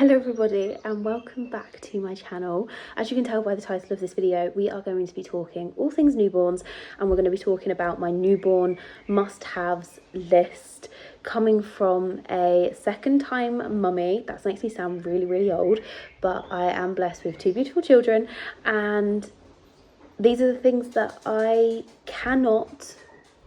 Hello everybody and welcome back to my channel. As you can tell by the title of this video, we are going to be talking all things newborns, and we're going to be talking about my newborn must-haves list coming from a second-time mummy. That makes me sound really old, but I am blessed with two beautiful children, and these are the things that I cannot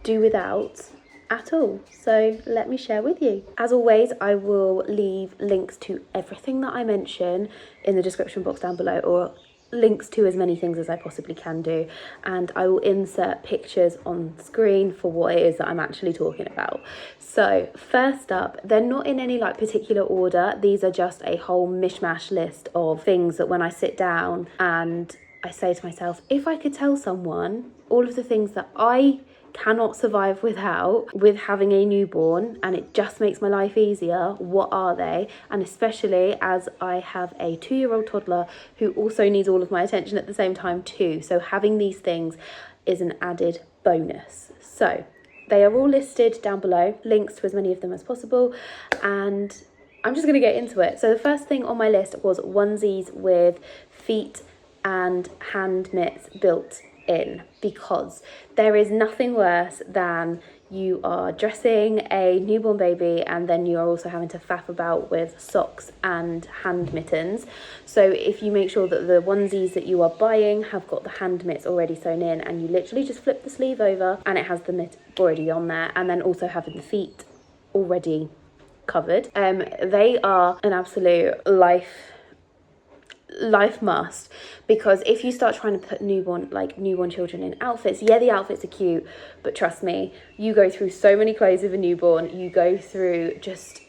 do without at all. So let me share with you. As always, I will leave links to everything that I mention in the description box down below, or links to as many things as I possibly can do, and I will insert pictures on screen for what it is that I'm actually talking about. So first up, they're not in any like particular order. These are just a whole mishmash list of things that when I sit down and I say to myself, if I could tell someone all of the things that I cannot survive without with having a newborn, and it just makes my life easier, what are they? And especially as I have a 2-year-old toddler who also needs all of my attention at the same time too, so having these things is an added bonus. So they are all listed down below, links to as many of them as possible, and I'm just going to get into it. So the first thing on my list was onesies with feet and hand mitts built in, because there is nothing worse than you are dressing a newborn baby and then you are also having to faff about with socks and hand mittens. So if you make sure that the onesies that you are buying have got the hand mitts already sewn in, and you literally just flip the sleeve over and it has the mitt already on there, and then also having the feet already covered, they are an absolute life must. Because if you start trying to put newborn children in outfits, yeah, the outfits are cute, but trust me, you go through so many clothes with a newborn, you go through just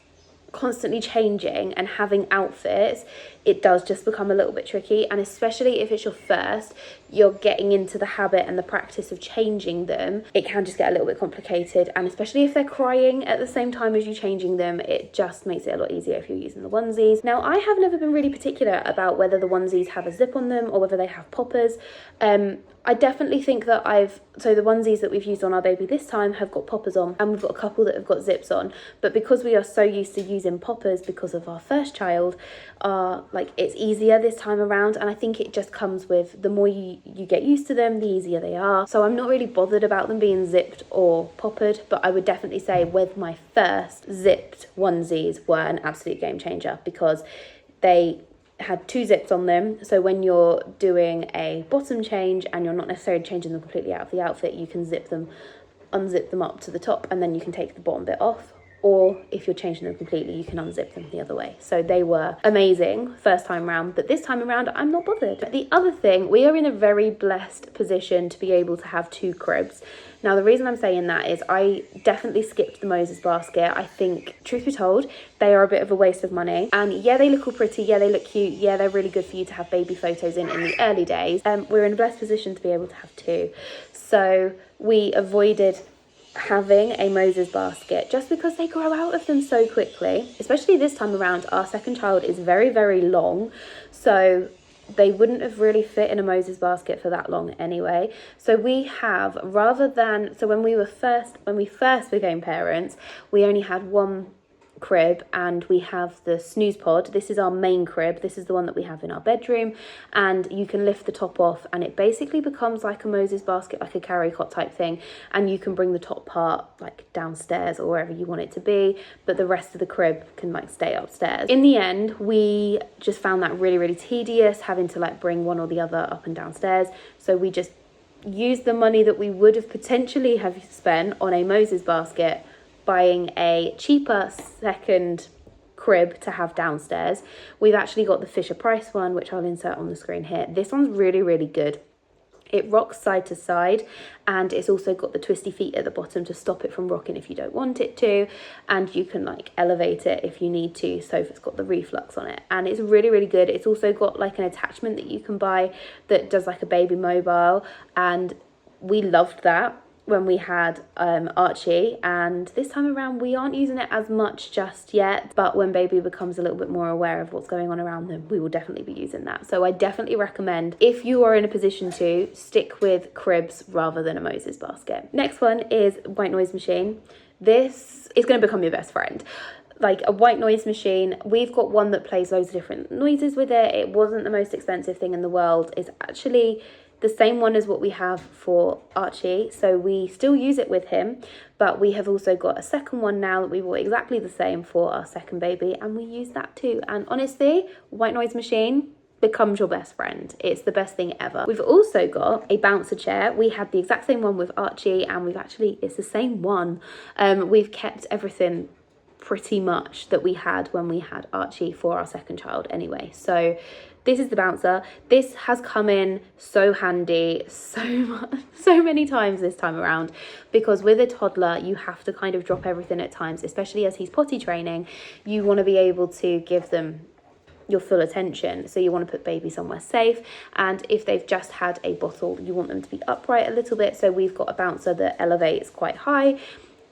constantly changing and having outfits, it does just become a little bit tricky. And especially if it's your first, you're getting into the habit and the practice of changing them, it can just get a little bit complicated. And especially if they're crying at the same time as you changing them, it just makes it a lot easier if you're using the onesies. Now, I have never been really particular about whether the onesies have a zip on them or whether they have poppers. I definitely think that so the onesies that we've used on our baby this time have got poppers on, and we've got a couple that have got zips on, but because we are so used to using poppers because of our first child, it's easier this time around. And I think it just comes with the more you get used to them, the easier they are. So I'm not really bothered about them being zipped or poppered, but I would definitely say with my first, zipped onesies were an absolute game changer, because they had 2 zips on them, so when you're doing a bottom change and you're not necessarily changing them completely out of the outfit, you can unzip them up to the top, and then you can take the bottom bit off. Or if you're changing them completely, you can unzip them the other way. So they were amazing first time around, but this time around I'm not bothered. But the other thing, we are in a very blessed position to be able to have 2 cribs. Now, the reason I'm saying that is I definitely skipped the Moses basket. I think, truth be told, they are a bit of a waste of money. And yeah, they look all pretty. Yeah, they look cute. Yeah, they're really good for you to have baby photos in the early days. We're in a blessed position to be able to have 2. So we avoided having a Moses basket just because they grow out of them so quickly. Especially this time around, our second child is very long, so they wouldn't have really fit in a Moses basket for that long anyway. So we have, when we first became parents, we only had 1 crib, and we have the snooze pod. This is our main crib. This is the one that we have in our bedroom, and you can lift the top off and it basically becomes like a Moses basket, like a carry cot type thing, and you can bring the top part like downstairs or wherever you want it to be, but the rest of the crib can like stay upstairs. In the end, we just found that really tedious, having to like bring one or the other up and downstairs, so we just used the money that we would have potentially have spent on a Moses basket buying a cheaper second crib to have downstairs. We've actually got the Fisher Price one, which I'll insert on the screen here. This one's really good. It rocks side to side, and it's also got the twisty feet at the bottom to stop it from rocking if you don't want it to, and you can like elevate it if you need to, so if it's got the reflux on it, and it's really good. It's also got like an attachment that you can buy that does like a baby mobile, and we loved that when we had Archie, and this time around we aren't using it as much just yet, but when baby becomes a little bit more aware of what's going on around them, we will definitely be using that. So I definitely recommend, if you are in a position to, stick with cribs rather than a Moses basket. Next one is white noise machine. This is going to become your best friend. like a white noise machine. We've got one that plays loads of different noises with it. It wasn't the most expensive thing in the world. It's actually the same one as what we have for Archie, so we still use it with him, but we have also got a second one now that we bought exactly the same for our second baby, and we use that too. And honestly, white noise machine becomes your best friend. It's the best thing ever. We've also got a bouncer chair. We had the exact same one with Archie, and it's the same one. We've kept everything pretty much that we had when we had Archie for our second child anyway. So this is the bouncer. This has come in so handy so many times this time around, because with a toddler you have to kind of drop everything at times, especially as he's potty training. You want to be able to give them your full attention, so you want to put baby somewhere safe, and if they've just had a bottle you want them to be upright a little bit. So we've got a bouncer that elevates quite high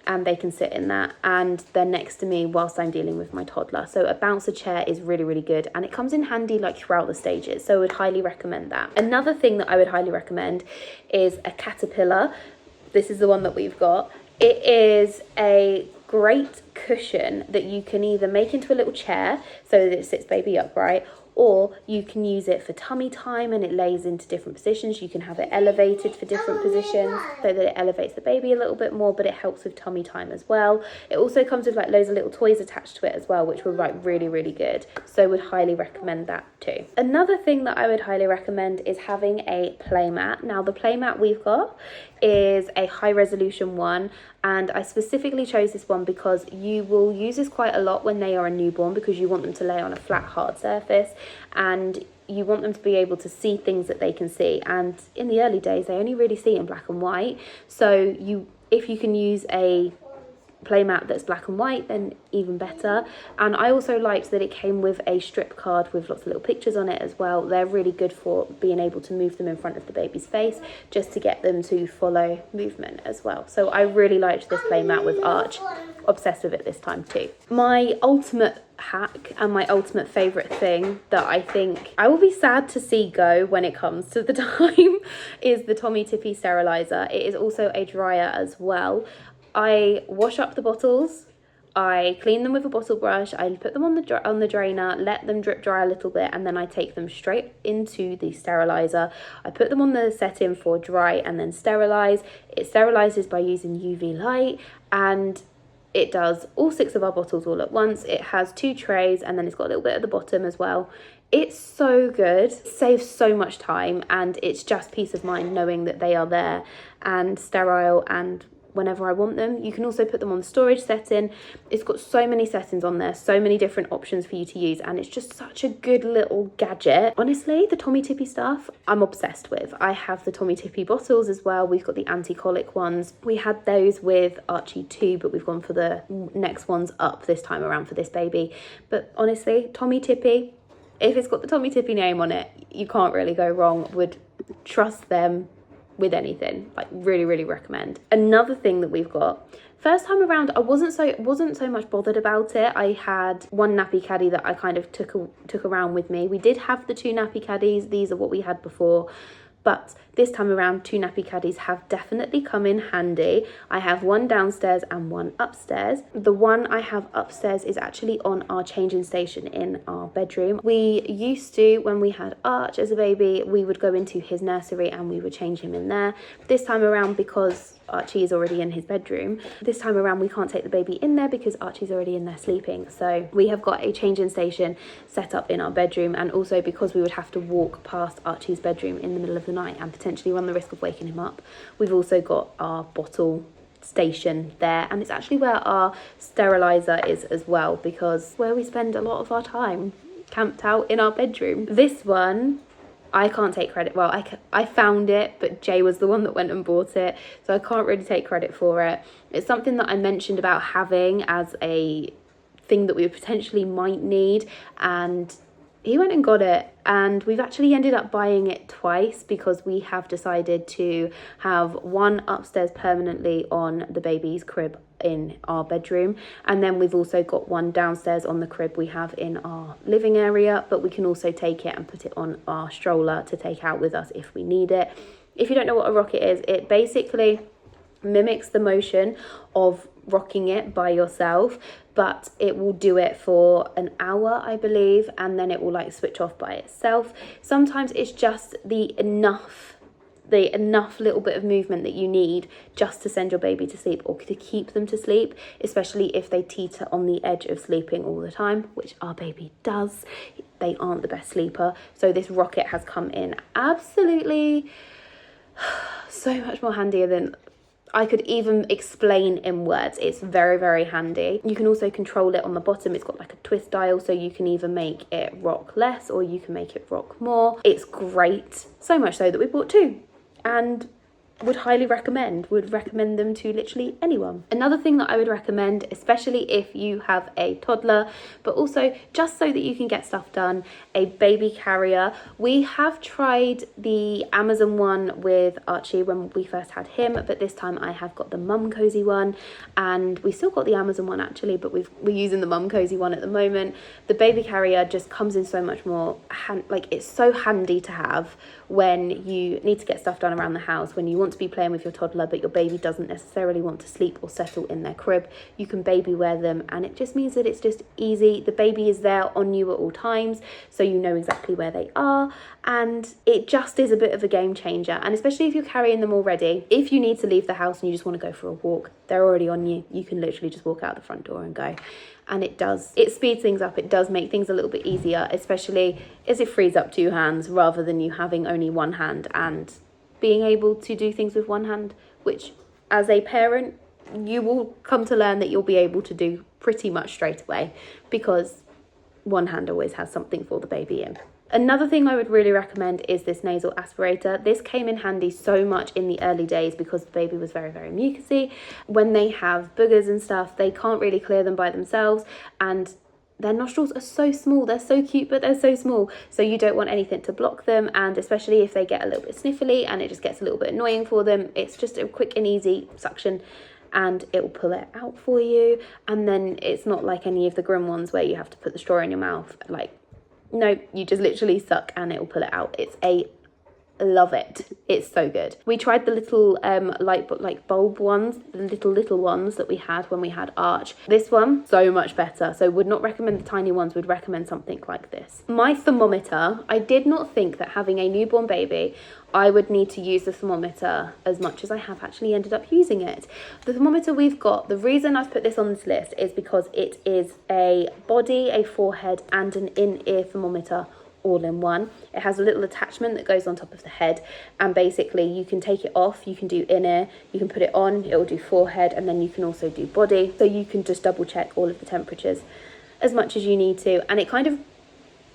and they can sit in that, and they're next to me whilst I'm dealing with my toddler. So a bouncer chair is really, really good, and it comes in handy like throughout the stages, so I would highly recommend that. Another thing that I would highly recommend is a Caterpillar. This is the one that we've got. It is a great cushion that you can either make into a little chair so that it sits baby upright, or you can use it for tummy time and it lays into different positions. You can have it elevated for different positions so that it elevates the baby a little bit more, but it helps with tummy time as well. It also comes with like loads of little toys attached to it as well, which were like really, really good. So I would highly recommend that too. Another thing that I would highly recommend is having a playmat. Now the playmat we've got is a high resolution one, and I specifically chose this one because you will use this quite a lot when they are a newborn, because you want them to lay on a flat hard surface and you want them to be able to see things that they can see, and in the early days they only really see in black and white. So if you can use a playmat that's black and white, then even better. And I also liked that it came with a strip card with lots of little pictures on it as well. They're really good for being able to move them in front of the baby's face, just to get them to follow movement as well. So I really liked this playmat with Arch. Obsessed with it this time too. My ultimate hack and my ultimate favourite thing that I think I will be sad to see go when it comes to the time is the Tommee Tippee sterilizer. It is also a dryer as well. I wash up the bottles, I clean them with a bottle brush, I put them on the drainer, let them drip dry a little bit, and then I take them straight into the sterilizer. I put them on the setting for dry and then sterilize. It sterilizes by using UV light, and it does all 6 of our bottles all at once. It has 2 trays, and then it's got a little bit at the bottom as well. It's so good, it saves so much time, and it's just peace of mind knowing that they are there and sterile and whenever I want them. You can also put them on the storage setting. It's got so many settings on there, so many different options for you to use, and it's just such a good little gadget. Honestly, the Tommee Tippee stuff I'm obsessed with. I have the Tommee Tippee bottles as well. We've got the anti-colic ones. We had those with Archie too, but we've gone for the next ones up this time around for this baby. But honestly, Tommee Tippee, if it's got the Tommee Tippee name on it, you can't really go wrong. Would trust them with anything. Like, really, really recommend. Another thing that we've got, first time around I wasn't so much bothered about it. I had one nappy caddy that I kind of took around with me. We did have the 2 nappy caddies. These are what we had before, but this time around 2 nappy caddies have definitely come in handy. I have one downstairs and one upstairs. The one I have upstairs is actually on our changing station in our bedroom. We used to, when we had Arch as a baby, we would go into his nursery and we would change him in there. This time around, because Archie is already in his bedroom, this time around we can't take the baby in there because Archie's already in there sleeping. So we have got a changing station set up in our bedroom, and also because we would have to walk past Archie's bedroom in the middle of the night and potentially run the risk of waking him up, we've also got our bottle station there, and it's actually where our sterilizer is as well, because where we spend a lot of our time camped out in our bedroom. This one I can't take credit. Well, I found it, but Jay was the one that went and bought it, so I can't really take credit for it. It's something that I mentioned about having as a thing that we potentially might need, and he went and got it, and we've actually ended up buying it twice because we have decided to have one upstairs permanently on the baby's crib in our bedroom, and then we've also got one downstairs on the crib we have in our living area, but we can also take it and put it on our stroller to take out with us if we need it. If you don't know what a rocket is, it basically mimics the motion of rocking it by yourself, but it will do it for an hour, I believe, and then it will like switch off by itself. Sometimes it's just the enough little bit of movement that you need just to send your baby to sleep or to keep them to sleep, especially if they teeter on the edge of sleeping all the time, which our baby does. They aren't the best sleeper. So this rocket has come in absolutely so much more handier than I could even explain in words. It's very, very handy. You can also control it on the bottom. It's got like a twist dial, so you can either make it rock less or you can make it rock more. It's great. So much so that we bought two, and would recommend them to literally anyone. Another thing that I would recommend, especially if you have a toddler, but also just so that you can get stuff done, a baby carrier. We have tried the Amazon one with Archie when we first had him, but this time I have got the Mum Cozy one, and we still got the Amazon one actually, but we're using the Mum Cozy one at the moment. The baby carrier just comes in so much more, it's so handy to have when you need to get stuff done around the house, when you want to be playing with your toddler but your baby doesn't necessarily want to sleep or settle in their crib. You can baby wear them, and it just means that it's just easy. The baby is there on you at all times, so you know exactly where they are, and it just is a bit of a game changer. And especially if you're carrying them already, if you need to leave the house and you just want to go for a walk, they're already on you. You can literally just walk out the front door and go. And it speeds things up. It does make things a little bit easier, especially as it frees up two hands rather than you having only one hand and being able to do things with one hand, which as a parent, you will come to learn that you'll be able to do pretty much straight away, because one hand always has something for the baby in. Another thing I would really recommend is this nasal aspirator. This came in handy so much in the early days because the baby was very, very mucousy. When they have boogers and stuff, they can't really clear them by themselves, and their nostrils are so small. They're so cute, but they're so small. So you don't want anything to block them, and especially if they get a little bit sniffly and it just gets a little bit annoying for them, it's just a quick and easy suction and it will pull it out for you. And then it's not like any of the grim ones where you have to put the straw in your mouth. No, you just literally suck and it will pull it out. Love it. It's so good. We tried the little bulb ones, the little ones that we had when we had Arch. This one, so much better. So would not recommend the tiny ones, would recommend something like this. My thermometer, I did not think that having a newborn baby, I would need to use the thermometer as much as I have actually ended up using it. The thermometer we've got, the reason I've put this on this list is because it is a body, a forehead and an in-ear thermometer all in one. It has a little attachment that goes on top of the head, and basically you can take it off, you can do in-ear, you can put it on, it will do forehead, and then you can also do body, so you can just double check all of the temperatures as much as you need to. And it kind of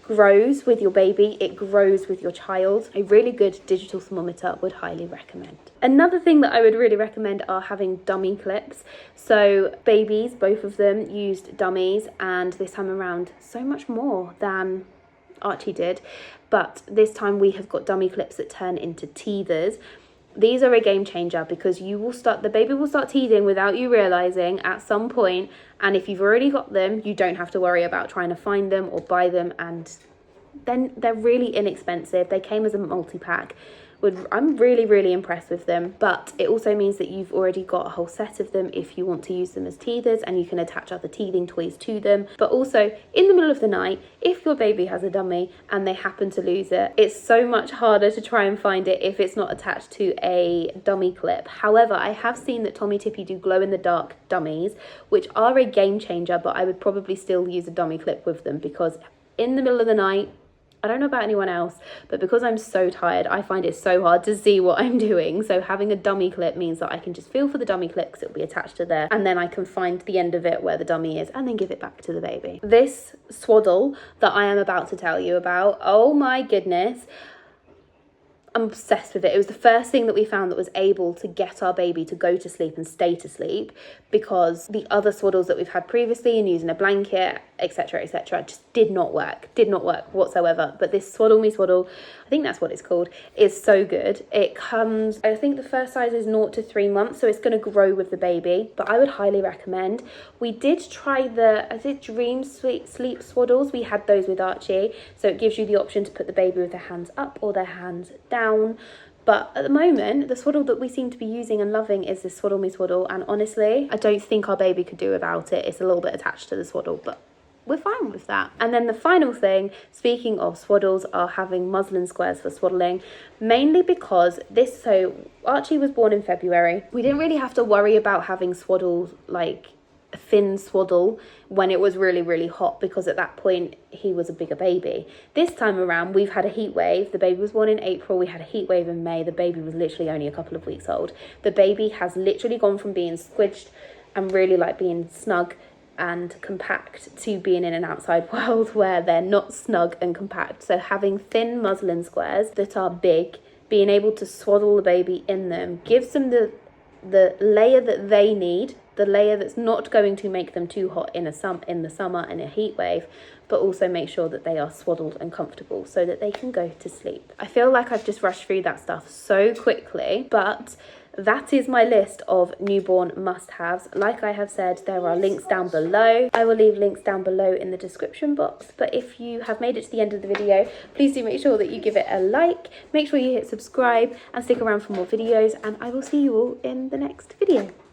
grows with your baby, it grows with your child. A really good digital thermometer, would highly recommend. Another thing that I would really recommend are having dummy clips. So babies, both of them, used dummies, and this time around so much more than Archie did, but this time we have got dummy clips that turn into teethers. These are a game changer because the baby will start teething without you realizing at some point, and if you've already got them, you don't have to worry about trying to find them or buy them, and then they're really inexpensive. They came as a multi-pack. I'm really, really impressed with them, but it also means that you've already got a whole set of them if you want to use them as teethers, and you can attach other teething toys to them. But also, in the middle of the night, if your baby has a dummy and they happen to lose it, it's so much harder to try and find it if it's not attached to a dummy clip. However, I have seen that Tommee Tippee do glow-in-the-dark dummies, which are a game changer, but I would probably still use a dummy clip with them, because in the middle of the night, I don't know about anyone else, but because I'm so tired, I find it so hard to see what I'm doing. So having a dummy clip means that I can just feel for the dummy clip because it'll be attached to there, and then I can find the end of it where the dummy is and then give it back to the baby. This swaddle that I am about to tell you about, oh my goodness, I'm obsessed with it. It was the first thing that we found that was able to get our baby to go to sleep and stay to sleep, because the other swaddles that we've had previously and using a blanket, etc., just did not work whatsoever. But this Swaddle Me Swaddle, I think that's what it's called, is so good. It comes, I think the first size is 0 to 3 months, so it's going to grow with the baby, but I would highly recommend. We did try the Dream Sleep Swaddles. We had those with Archie, so it gives you the option to put the baby with their hands up or their hands down. But at the moment, the swaddle that we seem to be using and loving is this Swaddle Me Swaddle, and honestly, I don't think our baby could do without it. It's a little bit attached to the swaddle, but we're fine with that. And then the final thing, speaking of swaddles, are having muslin squares for swaddling, mainly because so Archie was born in February. We didn't really have to worry about having swaddles, like a thin swaddle, when it was really, really hot, because at that point he was a bigger baby. This time around, we've had a heat wave. The baby was born in April. We had a heat wave in May. The baby was literally only a couple of weeks old. The baby has literally gone from being squidged and really like being snug and compact to being in an outside world where they're not snug and compact. So having thin muslin squares that are big, being able to swaddle the baby in them, gives them the layer that they need, the layer that's not going to make them too hot in the summer and a heat wave, but also make sure that they are swaddled and comfortable so that they can go to sleep. I feel like I've just rushed through that stuff so quickly, but that is my list of newborn must-haves. Like I have said, there are links down below. I will leave links down below in the description box. But if you have made it to the end of the video, please do make sure that you give it a like. Make sure you hit subscribe and stick around for more videos. And I will see you all in the next video.